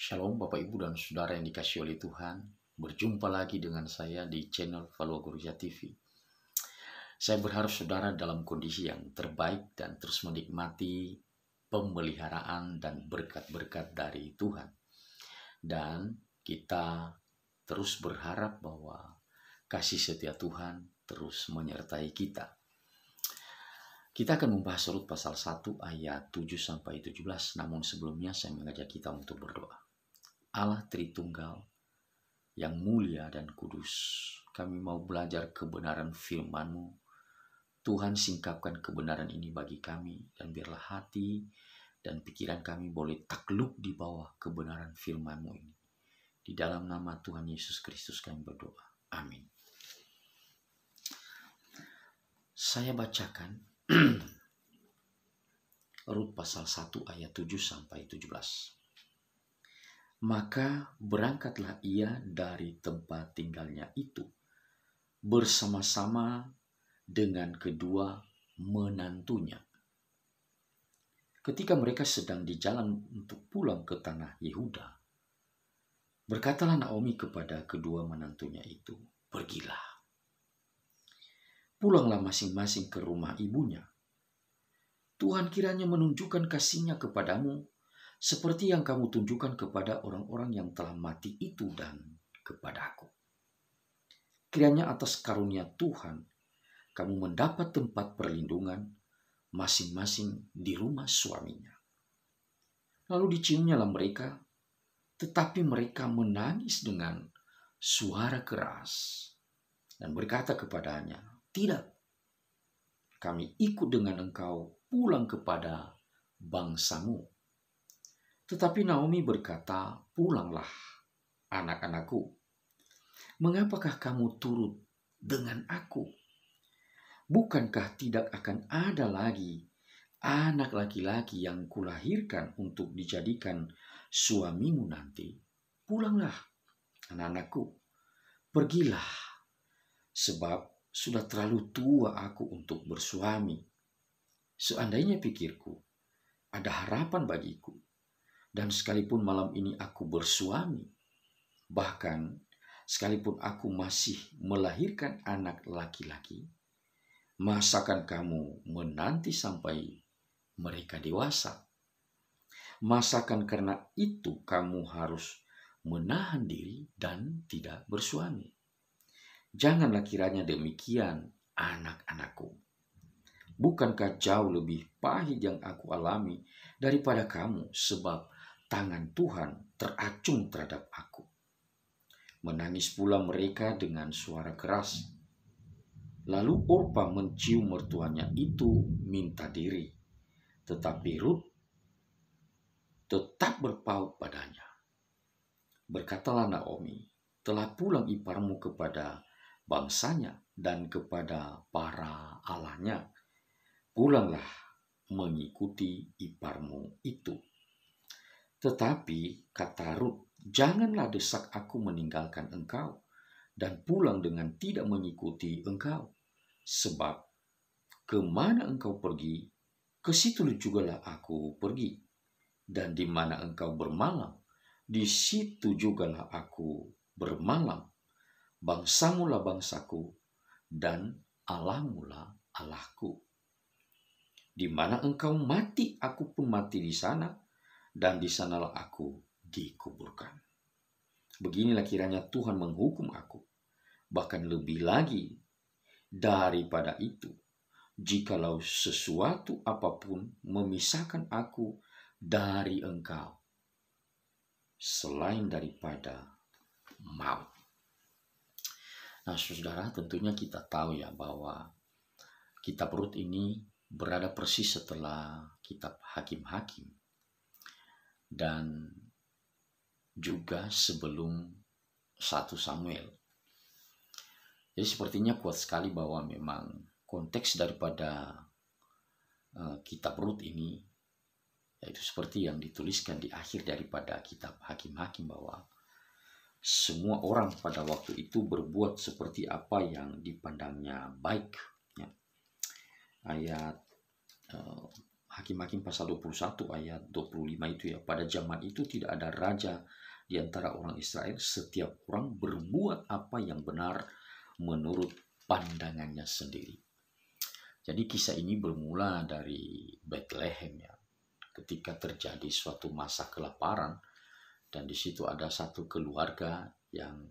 Shalom Bapak Ibu dan Saudara yang dikasihi oleh Tuhan. Berjumpa lagi dengan saya di channel Valua Gereja TV. Saya berharap saudara dalam kondisi yang terbaik dan terus menikmati pemeliharaan dan berkat-berkat dari Tuhan. Dan kita terus berharap bahwa kasih setia Tuhan terus menyertai kita. Kita akan membahas Rut pasal 1 ayat 7-17. Namun sebelumnya saya mengajak kita untuk berdoa. Allah Tritunggal yang mulia dan kudus, kami mau belajar kebenaran firman-Mu. Tuhan, singkapkan kebenaran ini bagi kami, dan biarlah hati dan pikiran kami boleh takluk di bawah kebenaran firman-Mu ini. Di dalam nama Tuhan Yesus Kristus kami berdoa. Amin. Saya bacakan Rut pasal 1 ayat 7-17. Maka berangkatlah ia dari tempat tinggalnya itu bersama-sama dengan kedua menantunya. Ketika mereka sedang di jalan untuk pulang ke tanah Yehuda, berkatalah Naomi kepada kedua menantunya itu, "Pergilah, pulanglah masing-masing ke rumah ibunya. Tuhan kiranya menunjukkan kasih-Nya kepadamu seperti yang kamu tunjukkan kepada orang-orang yang telah mati itu dan kepadaku. Kiranya atas karunia Tuhan kamu mendapat tempat perlindungan masing-masing di rumah suaminya." Lalu diciumnyalah mereka, tetapi mereka menangis dengan suara keras dan berkata kepadanya, "Tidak, kami ikut dengan engkau pulang kepada bangsamu." Tetapi Naomi berkata, "Pulanglah, anak-anakku. Mengapakah kamu turut dengan aku? Bukankah tidak akan ada lagi anak laki-laki yang kulahirkan untuk dijadikan suamimu nanti? Pulanglah, anak-anakku. Pergilah, sebab sudah terlalu tua aku untuk bersuami. Seandainya pikirku, ada harapan bagiku, dan sekalipun malam ini aku bersuami, bahkan sekalipun aku masih melahirkan anak laki-laki, masakan kamu menanti sampai mereka dewasa? Masakan karena itu kamu harus menahan diri dan tidak bersuami? Janganlah kiranya demikian, anak-anakku. Bukankah jauh lebih pahit yang aku alami daripada kamu, sebab tangan Tuhan teracung terhadap aku?" Menangis pula mereka dengan suara keras. Lalu Orpa mencium mertuanya itu minta diri, tetapi Rut tetap berpaut padanya. Berkatalah Naomi, "Telah pulang iparmu kepada bangsanya dan kepada para allahnya. Pulanglah mengikuti iparmu itu." Tetapi kata Rut, "Janganlah desak aku meninggalkan engkau dan pulang dengan tidak mengikuti engkau. Sebab kemana engkau pergi, ke situ jugalah aku pergi. Dan di mana engkau bermalam, di situ jugalah aku bermalam. Bangsamu lah bangsaku, dan Allahmu lah Allahku. Di mana engkau mati, aku pun mati di sana, dan di sanalah aku dikuburkan. Beginilah kiranya Tuhan menghukum aku, bahkan lebih lagi daripada itu, jikalau sesuatu apapun memisahkan aku dari engkau, selain daripada maut." Nah, saudara, tentunya kita tahu ya bahwa kitab Rut ini berada persis setelah kitab Hakim-Hakim dan juga sebelum 1 Samuel. Jadi sepertinya kuat sekali bahwa memang konteks daripada kitab Rut ini yaitu seperti yang dituliskan di akhir daripada kitab Hakim-Hakim, bahwa semua orang pada waktu itu berbuat seperti apa yang dipandangnya baik. Ya. Ayat Hakim-Hakim pasal 21 ayat 25 itu ya. Pada zaman itu tidak ada raja di antara orang Israel. Setiap orang berbuat apa yang benar menurut pandangannya sendiri. Jadi kisah ini bermula dari Bethlehem ya. Ketika terjadi suatu masa kelaparan dan di situ ada satu keluarga yang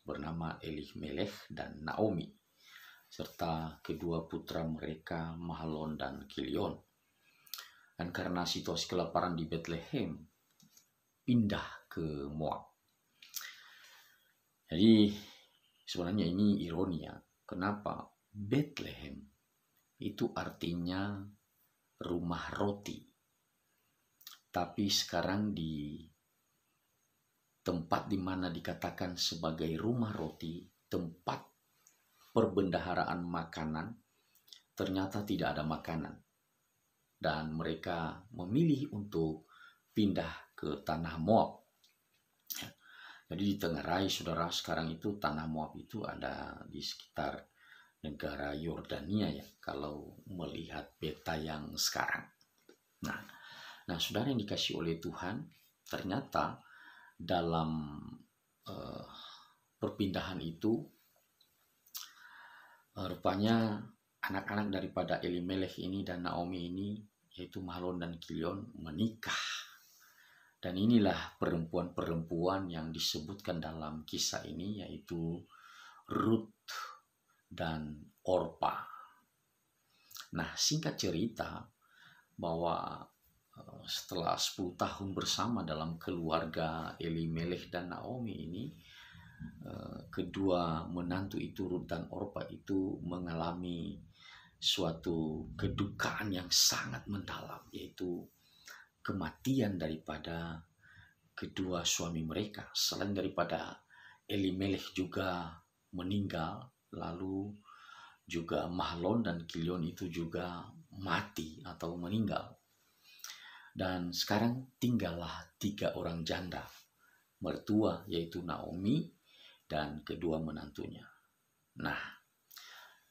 bernama Elimelech dan Naomi serta kedua putra mereka Mahlon dan Kilion. Dan karena situasi kelaparan di Bethlehem, pindah ke Moab. Jadi sebenarnya ini ironi ya. Kenapa Bethlehem itu artinya rumah roti. Tapi sekarang di tempat di mana dikatakan sebagai rumah roti, tempat perbendaharaan makanan, ternyata tidak ada makanan. Dan mereka memilih untuk pindah ke tanah Moab. Jadi ditengarai saudara, sekarang itu tanah Moab itu ada di sekitar negara Yordania ya, kalau melihat peta yang sekarang. Nah saudara yang dikasih oleh Tuhan, ternyata dalam perpindahan itu rupanya anak-anak daripada Elimelech ini dan Naomi ini, yaitu Mahlon dan Kilion, menikah. Dan inilah perempuan-perempuan yang disebutkan dalam kisah ini, yaitu Ruth dan Orpa. Nah, singkat cerita bahwa setelah 10 tahun bersama dalam keluarga Elimelech dan Naomi ini, kedua menantu itu Ruth dan Orpa itu mengalami suatu kedukaan yang sangat mendalam, yaitu kematian daripada kedua suami mereka. Selain daripada Elimelech juga meninggal, lalu juga Mahlon dan Kilion itu juga mati atau meninggal. Dan sekarang tinggallah 3 orang janda mertua, yaitu Naomi dan kedua menantunya. Nah,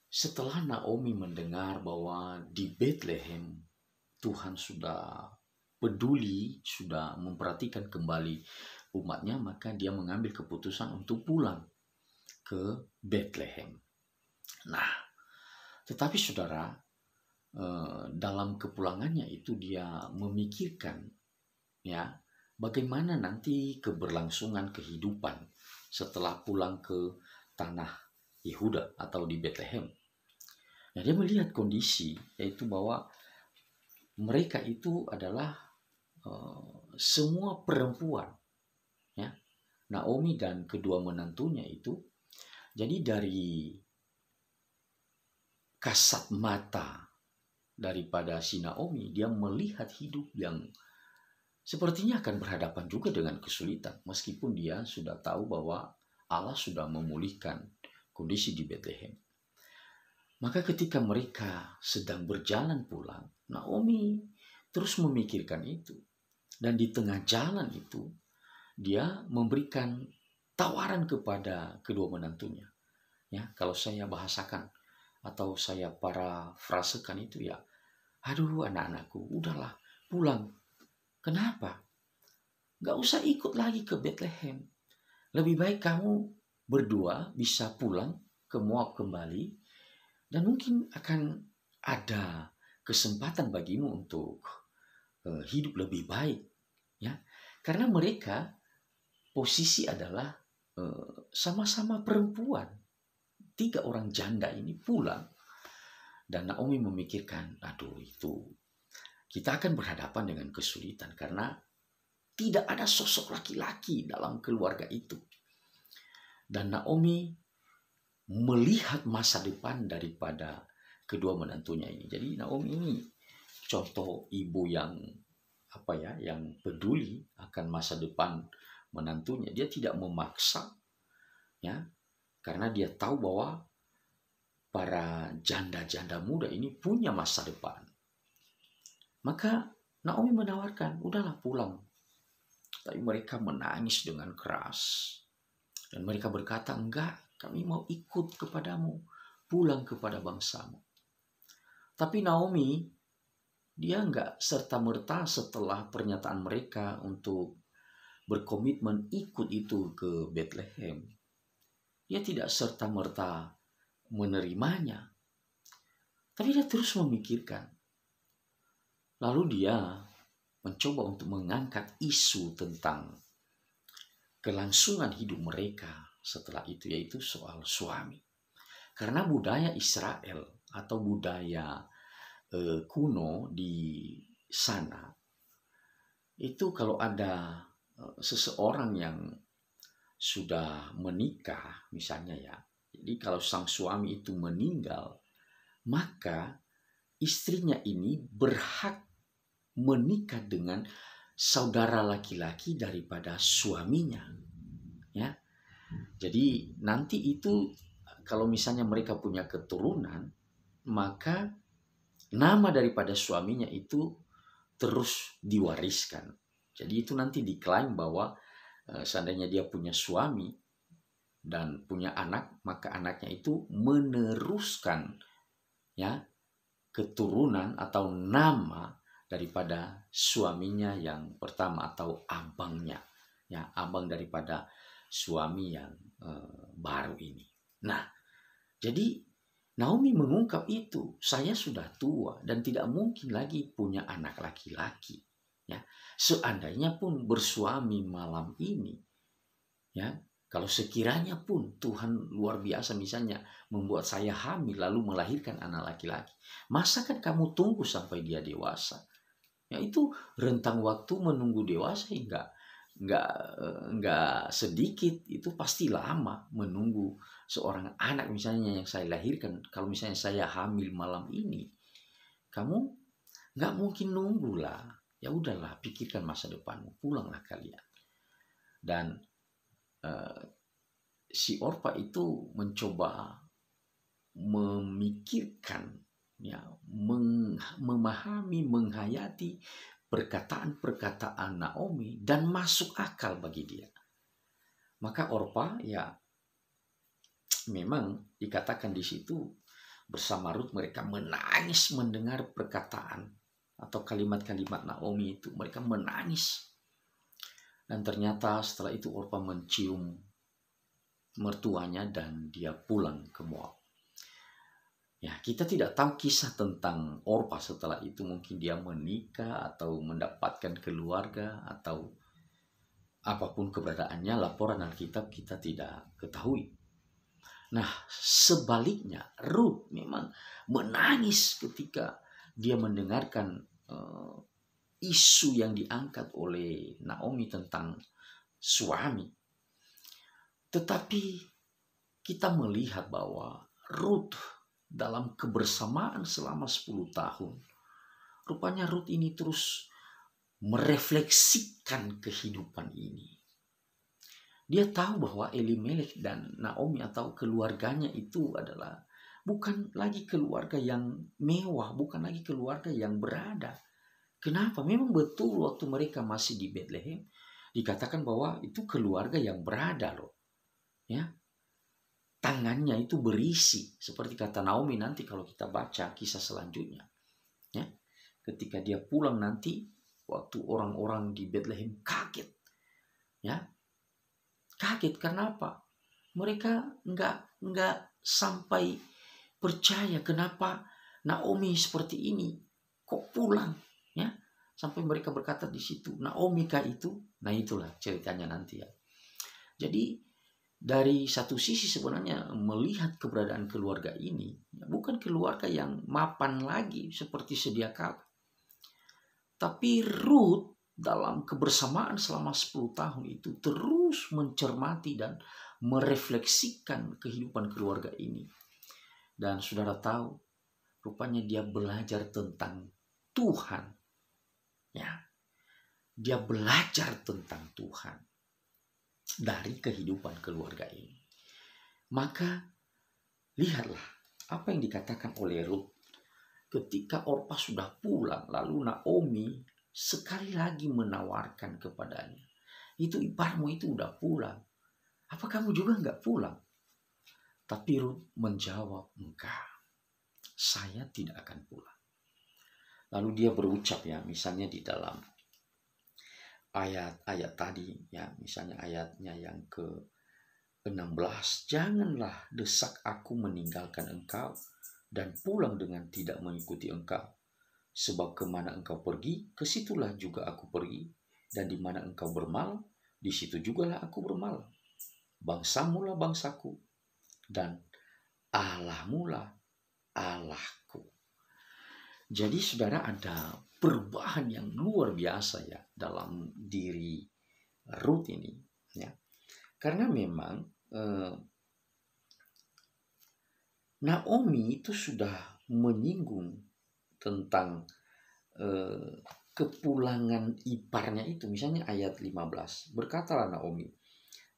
setelah Naomi mendengar bahwa di Bethlehem Tuhan sudah peduli, sudah memperhatikan kembali umatnya, maka dia mengambil keputusan untuk pulang ke Bethlehem. Nah, tetapi saudara, dalam kepulangannya itu dia memikirkan ya, bagaimana nanti keberlangsungan kehidupan setelah pulang ke tanah Yehuda atau di Bethlehem. Nah, dia melihat kondisi, yaitu bahwa mereka itu adalah semua perempuan, ya. Naomi dan kedua menantunya itu. Jadi dari kasat mata daripada si Naomi, dia melihat hidup yang sepertinya akan berhadapan juga dengan kesulitan, meskipun dia sudah tahu bahwa Allah sudah memulihkan kondisi di Bethlehem. Maka ketika mereka sedang berjalan pulang, Naomi terus memikirkan itu. Dan di tengah jalan itu, dia memberikan tawaran kepada kedua menantunya. Ya, kalau saya bahasakan atau saya parafrasekan itu ya, aduh anak-anakku, udahlah pulang. Kenapa? Gak usah ikut lagi ke Bethlehem. Lebih baik kamu berdua bisa pulang ke Moab kembali, dan mungkin akan ada kesempatan bagimu untuk hidup lebih baik, ya. Karena mereka posisi adalah sama-sama perempuan. 3 orang janda ini pulang, dan Naomi memikirkan, aduh itu kita akan berhadapan dengan kesulitan karena tidak ada sosok laki-laki dalam keluarga itu. Dan Naomi melihat masa depan daripada kedua menantunya ini. Jadi Naomi ini contoh ibu yang yang peduli akan masa depan menantunya. Dia tidak memaksa, ya, karena dia tahu bahwa para janda-janda muda ini punya masa depan. Maka Naomi menawarkan, udahlah pulang. Tapi mereka menangis dengan keras. Dan mereka berkata, enggak, kami mau ikut kepadamu, pulang kepada bangsamu. Tapi Naomi dia nggak serta-merta setelah pernyataan mereka untuk berkomitmen ikut itu ke Bethlehem, dia tidak serta-merta menerimanya, tapi dia terus memikirkan. Lalu dia mencoba untuk mengangkat isu tentang kelangsungan hidup mereka setelah itu, yaitu soal suami. Karena budaya Israel atau budaya kuno di sana, itu kalau ada seseorang yang sudah menikah misalnya ya, jadi kalau sang suami itu meninggal, maka istrinya ini berhak menikah dengan saudara laki-laki daripada suaminya, ya. Jadi nanti itu kalau misalnya mereka punya keturunan, maka nama daripada suaminya itu terus diwariskan. Jadi itu nanti diklaim bahwa seandainya dia punya suami dan punya anak, maka anaknya itu meneruskan ya keturunan atau nama daripada suaminya yang pertama atau abangnya, ya, abang daripada suami yang baru ini. Nah, jadi Naomi mengungkap itu, saya sudah tua dan tidak mungkin lagi punya anak laki-laki. Ya, seandainya pun bersuami malam ini, ya, kalau sekiranya pun Tuhan luar biasa misalnya membuat saya hamil lalu melahirkan anak laki-laki, masa kan kamu tunggu sampai dia dewasa? Ya, itu rentang waktu menunggu dewasa nggak sedikit, itu pasti lama menunggu seorang anak misalnya yang saya lahirkan. Kalau misalnya saya hamil malam ini, kamu nggak mungkin nunggu lah. Ya udahlah, pikirkan masa depanmu, pulanglah kalian. Dan si Orpa itu mencoba memikirkan, ya, memahami, menghayati perkataan-perkataan Naomi dan masuk akal bagi dia. Maka Orpa ya memang dikatakan di situ bersama Rut mereka menangis mendengar perkataan atau kalimat-kalimat Naomi itu. Mereka menangis. Dan ternyata setelah itu Orpa mencium mertuanya dan dia pulang ke Moab. Ya, kita tidak tahu kisah tentang Orpa setelah itu. Mungkin dia menikah atau mendapatkan keluarga atau apapun keberadaannya, laporan Alkitab kita tidak ketahui. Nah, sebaliknya Rut memang menangis ketika dia mendengarkan isu yang diangkat oleh Naomi tentang suami. Tetapi kita melihat bahwa Rut dalam kebersamaan selama 10 tahun, rupanya Rut ini terus merefleksikan kehidupan ini. Dia tahu bahwa Elimelek dan Naomi atau keluarganya itu adalah bukan lagi keluarga yang mewah, bukan lagi keluarga yang berada. Kenapa? Memang betul waktu mereka masih di Bethlehem dikatakan bahwa itu keluarga yang berada loh. Ya. Tangannya itu berisi, seperti kata Naomi nanti kalau kita baca kisah selanjutnya. Ya. Ketika dia pulang nanti, waktu orang-orang di Bethlehem kaget. Ya. Kaget karena apa? Mereka nggak sampai percaya kenapa Naomi seperti ini. Kok pulang? Ya. Sampai mereka berkata di situ, Naomi kah itu? Nah itulah ceritanya nanti ya. Jadi dari satu sisi sebenarnya melihat keberadaan keluarga ini, bukan keluarga yang mapan lagi seperti sedia kala. Tapi Ruth dalam kebersamaan selama 10 tahun itu terus mencermati dan merefleksikan kehidupan keluarga ini. Dan saudara tahu, rupanya dia belajar tentang Tuhan. Ya, dia belajar tentang Tuhan dari kehidupan keluarga ini. Maka lihatlah apa yang dikatakan oleh Rut ketika Orpa sudah pulang, lalu Naomi sekali lagi menawarkan kepadanya, itu iparmu itu udah pulang, apa kamu juga nggak pulang? Tapi Rut menjawab, enggak, saya tidak akan pulang. Lalu dia berucap ya, misalnya di dalam ayat-ayat tadi ya, misalnya ayatnya yang ke-16, janganlah desak aku meninggalkan engkau dan pulang dengan tidak mengikuti engkau. Sebab kemana engkau pergi, kesitulah juga aku pergi. Dan di mana engkau bermalam, di situ jugalah aku bermalam. Bangsamu lah bangsaku, dan Allahmu lah Allahku. Jadi saudara, ada perubahan yang luar biasa ya dalam diri Ruth ini. Ya. Karena memang Naomi itu sudah menyinggung tentang kepulangan iparnya itu. Misalnya ayat 15. Berkatalah Naomi,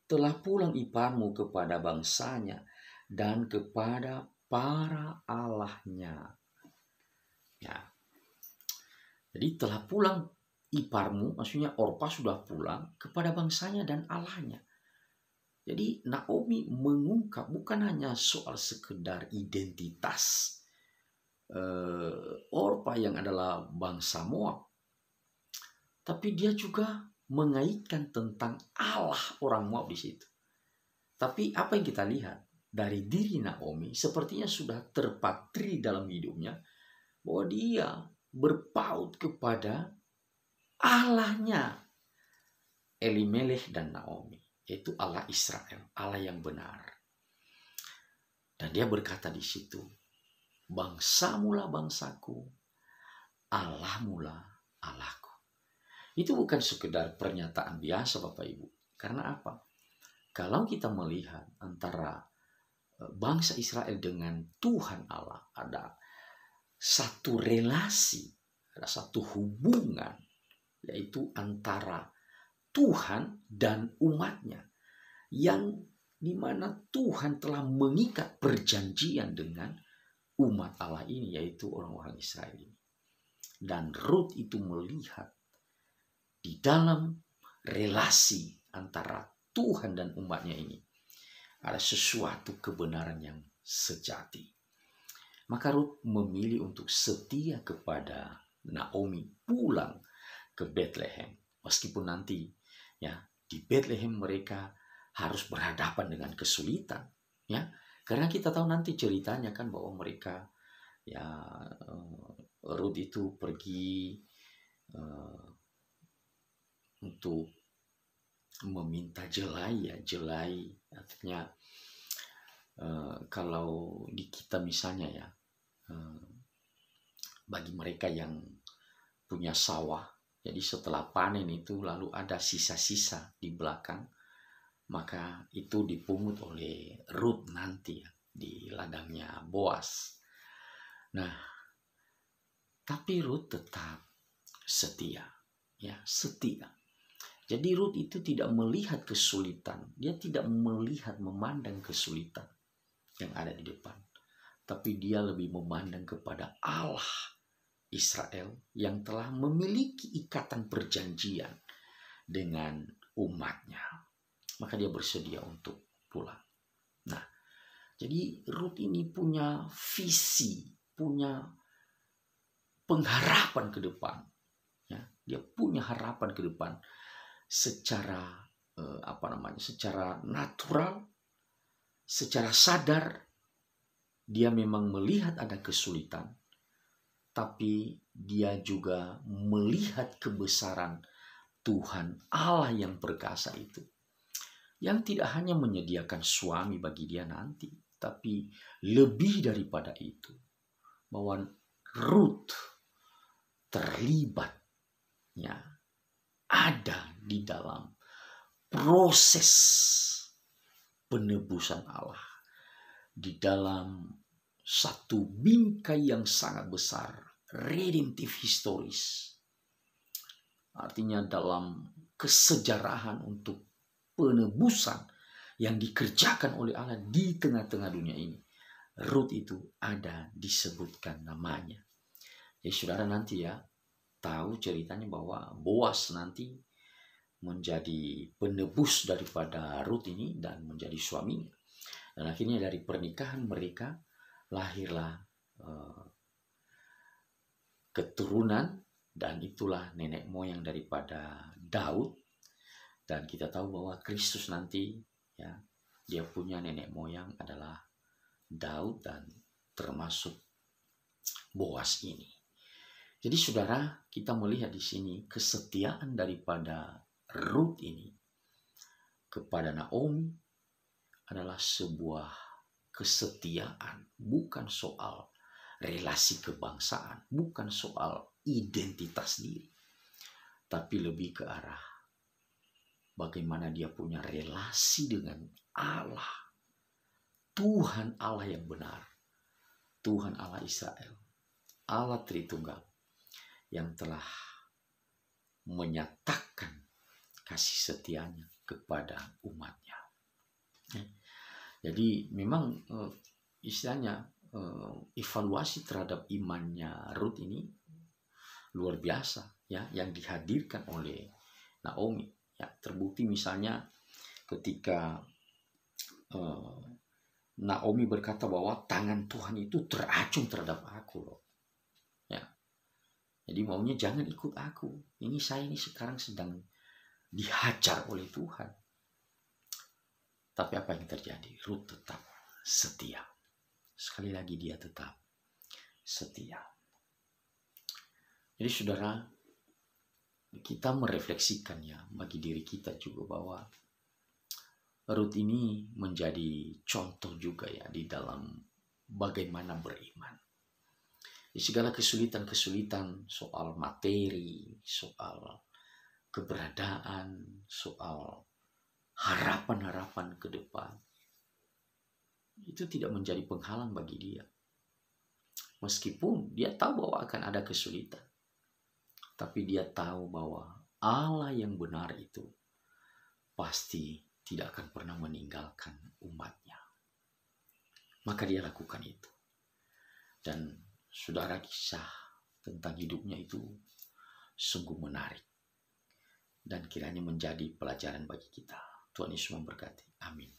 telah pulang iparmu kepada bangsanya dan kepada para allahnya. Ya. Jadi telah pulang iparmu, maksudnya Orpa sudah pulang kepada bangsanya dan allahnya. Jadi Naomi mengungkap bukan hanya soal sekedar identitas Orpa yang adalah bangsa Moab, tapi dia juga mengaitkan tentang Allah orang Moab di situ. Tapi apa yang kita lihat dari diri Naomi, sepertinya sudah terpatri dalam hidupnya bahwa dia berpaut kepada Allahnya Elimelech dan Naomi, yaitu Allah Israel, Allah yang benar. Dan dia berkata di situ, bangsamu lah bangsaku, Allahmu lah Allahku. Itu bukan sekedar pernyataan biasa Bapak Ibu. Karena apa? Kalau kita melihat antara bangsa Israel dengan Tuhan Allah, ada satu relasi, ada satu hubungan, yaitu antara Tuhan dan umatnya, yang dimana Tuhan telah mengikat perjanjian dengan umat Allah ini, yaitu orang-orang Israel ini. Dan Ruth itu melihat di dalam relasi antara Tuhan dan umatnya ini ada sesuatu kebenaran yang sejati. Maka Ruth memilih untuk setia kepada Naomi, pulang ke Bethlehem. Meskipun nanti ya di Bethlehem mereka harus berhadapan dengan kesulitan, ya. Karena kita tahu nanti ceritanya kan bahwa mereka ya Ruth itu pergi untuk meminta jelai ya, jelai artinya kalau di kita misalnya ya, bagi mereka yang punya sawah, jadi setelah panen itu lalu ada sisa-sisa di belakang, maka itu dipungut oleh Ruth nanti ya, di ladangnya Boas. Nah, tapi Ruth tetap setia, ya setia. Jadi Ruth itu tidak melihat kesulitan, dia tidak melihat memandang kesulitan yang ada di depan, tapi dia lebih memandang kepada Allah Israel yang telah memiliki ikatan perjanjian dengan umatnya. Maka dia bersedia untuk pulang. Nah, jadi Ruth ini punya visi, punya pengharapan ke depan. Ya, dia punya harapan ke depan secara secara natural, secara sadar. Dia memang melihat ada kesulitan, tapi dia juga melihat kebesaran Tuhan Allah yang perkasa itu, yang tidak hanya menyediakan suami bagi dia nanti, tapi lebih daripada itu, bahwa Ruth terlibat, ya, ada di dalam proses penebusan Allah, di dalam satu bingkai yang sangat besar, redemptif historis. Artinya dalam kesejarahan untuk penebusan yang dikerjakan oleh Allah di tengah-tengah dunia ini, Ruth itu ada disebutkan namanya. Jadi saudara nanti ya tahu ceritanya bahwa Boas nanti menjadi penebus daripada Ruth ini dan menjadi suaminya. Dan akhirnya dari pernikahan mereka lahirlah keturunan, dan itulah nenek moyang daripada Daud. Dan kita tahu bahwa Kristus nanti, ya, dia punya nenek moyang adalah Daud dan termasuk Boas ini. Jadi saudara, kita melihat di sini kesetiaan daripada Rut ini kepada Naomi adalah sebuah kesetiaan, bukan soal relasi kebangsaan, bukan soal identitas diri, tapi lebih ke arah bagaimana dia punya relasi dengan Allah, Tuhan Allah yang benar, Tuhan Allah Israel, Allah Tritunggal, yang telah menyatakan kasih setianya kepada umatnya. Jadi memang istilahnya evaluasi terhadap imannya Rut ini luar biasa, ya, yang dihadirkan oleh Naomi. Ya, terbukti misalnya ketika Naomi berkata bahwa tangan Tuhan itu teracung terhadap aku loh. Ya. Jadi maunya jangan ikut aku. Saya ini sekarang sedang dihajar oleh Tuhan. Tapi apa yang terjadi? Rut tetap setia. Sekali lagi dia tetap setia. Jadi saudara, kita merefleksikan ya bagi diri kita juga bahwa Rut ini menjadi contoh juga ya di dalam bagaimana beriman. Di segala kesulitan-kesulitan soal materi, soal keberadaan, soal harapan-harapan ke depan, itu tidak menjadi penghalang bagi dia. Meskipun dia tahu bahwa akan ada kesulitan, tapi dia tahu bahwa Allah yang benar itu pasti tidak akan pernah meninggalkan umatnya. Maka dia lakukan itu. Dan saudara, kisah tentang hidupnya itu sungguh menarik. Dan kiranya menjadi pelajaran bagi kita. Tuhan Yesus memberkati. Amin.